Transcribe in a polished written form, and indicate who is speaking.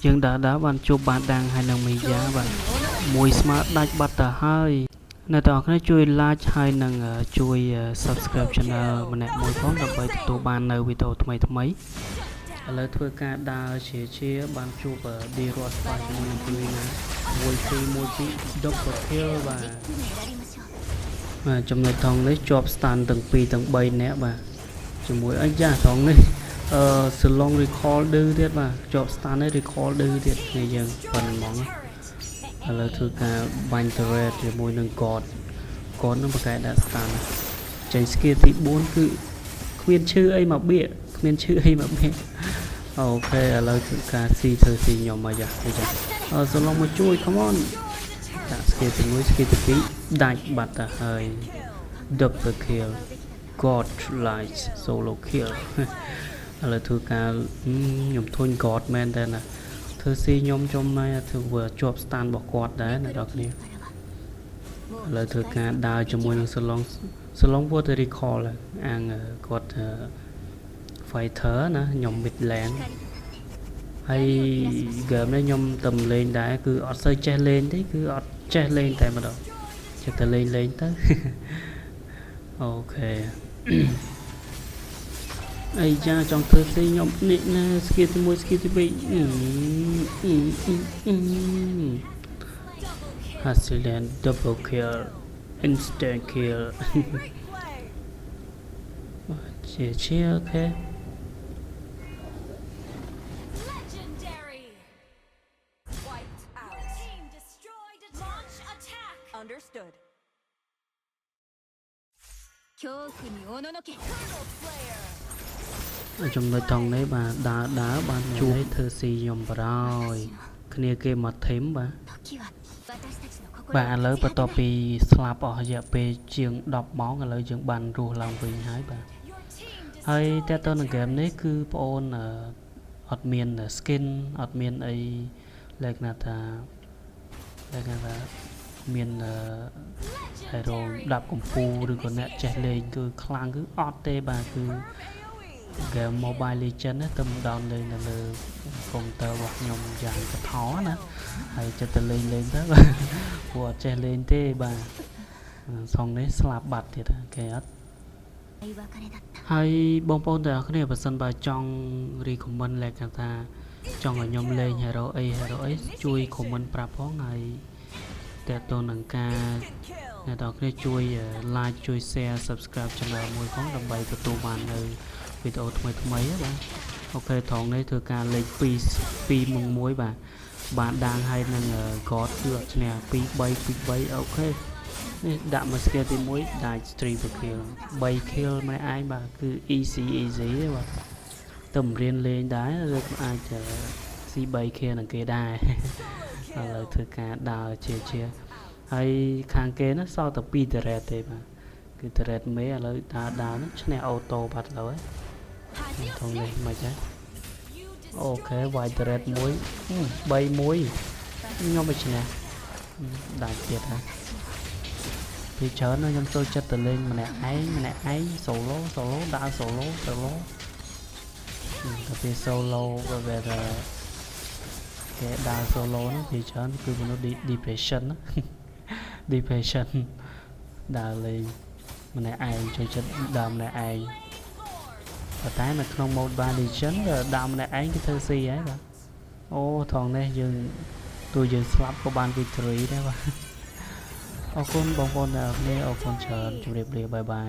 Speaker 1: យើងដើរបានជួបបានដាំងហើយនឹងមីយ៉ាបាទមួយស្មើដាច់បាត់ទៅហើយអ្នកទាំងអស់គ្នាជួយ like ហើយនឹងជួយ subscribe channel ម្នាក់មួយផងដើម្បីទទួលបាននៅវីដេអូថ្មីឥឡូវធ្វើការដើរជាបានជួបឌីរ៉តបាត់ជាមួយនឹងពីណា1 2 double kill បាទចំណុចថងនេះជាប់ stand ទាំង2ទាំង3នាក់បាទជាមួយអីយ៉ាថងនេះSalon recall ឌឺទៀតបាទជាប់ stand នេះ recall ឌឺទៀតគ្នាយើងប៉ុណ្ណឹងហ្មងឥឡូវធ្វើការបាញ់ turret ជាមួយនឹង god នឹងបកកែដាក់ stand ចេញ skill ទី4គឺគ្មានឈឺអីមកបៀកគ្មានឈឺអីមកបៀកអូខេឥឡូវធ្វើការស៊ីធ្វើស៊ីខ្ញុំមកយ៉ាអីចាSalonមកជួយ come on ដាក់ skill ទី1 skill ទី2ដាច់បាត់ទៅហើយ double kill god light solo kill ឥឡូវធ្វើការខ្ញុំធុញ god មែនតើណាធ្វើស៊ីខ្ញុំចំណៃធ្វើជាប់ stand របស់គាត់ដែរអ្នកនរគ្នាឥឡូវធ្វើការដើរជាមួយនឹង Salon ពួកទៅ recall អាងគាត់ fighter ណាខ្ញុំ mid lane ហើយ game នេះខ្ញុំទៅលេងដែរគឺអត់សូវចេះលេងទេគឺអត់ចេះលេងតែម្ដងចេះតែលេងទៅអូខេអីចាចង់ធ្វើស៊ីខ្ញុំនេះណា skill ទី1 skill ទី2 Hassiland double kill instant kill ជាអូខេ
Speaker 2: Understood.
Speaker 1: ចំណុចថងនេះបាទដើរបានជួយធ្វើស៊ីខ្ញុំបរោយគ្នាគេមកធេមបាទឥឡូវបន្ទាប់ពីស្លាប់អស់រយៈពេលជាង10ម៉ោងឥឡូវយើងបានរស់ឡើងវិញហើយបាទហើយតើតើនៅហ្គេមនេះគឺបងអូនអត់មាន skin អត់មានអីលក្ខណៈថាមាន hero ដាប់កំពូឬក៏អ្នកចេះលេងគឺខ្លាំងគឺអត់ទេបាទគឺ game Mobile Legends ណាទៅdown លេងនៅលើ computer របស់ខ្ញុំយ៉ាងកថោណាហើយចិត្តទៅលេងទៅព្រោះអត់ចេះលេងទេបាទសងនេះស្លាប់បាត់ទៀតគេអត់ហើយបងប្អូនទាំងអស់គ្នាបើសិនបើចង់ recommend លក្ខណៈថាចង់ឲ្យខ្ញុំលេង hero អីជួយ comment ប្រាប់ផងហើយតើតើនឹងការអ្នកទាំងគ្នាជួយ like ជួយ share subscribe channel មួយផងដើម្បីទទួលបាននៅវីដេអូថ្មីបាទអូខេត្រង់នេះធ្វើការលេខ2មុខ1បាទបានដាងហើយនឹង god គឺអត់ឈ្នះ2 3អូខេនេះដាក់មក skill ទី1ដាច់ triple kill 3 kill ម្នាក់ឯងបាទគឺ easy ទេបាទទៅរៀនលេងដែរឬអាចស៊ី3 kill នឹងគេដែរឥឡូវធ្វើការដើរជាហើយខាងគេនោះសល់តែ2 turret ទេបាទគឺ turret មេឥឡូវដើរនោះឈ្នះអូតូបាត់ហើយថងនេះមិនចាអូខេ white turret 1 3 1ខ្ញុំមិនឈ្នះដាច់ទៀតហើយពីច្រើនខ្ញុំចូលចិត្តទៅលេងម្នាក់ឯង solo ដើរ solo ទៅពេល solo វាគេដើរ solo នោះពីច្រើនគឺមនុស្ស depression ណា depression ដើរលេងម្នាក់ឯងចូលចិត្តដើរម្នាក់ឯងប៉ុន្តែនៅក្នុង Mobile Legends ដើរម្នាក់ឯងគឺធ្វើស៊ីហើយបាទអូថងនេះយើងស្លាប់ក៏បាន victory ដែរបាទអរគុណបងប្អូនទាំងអស់គ្នាអរគុណច្រើនជម្រាបលាបាយបាយ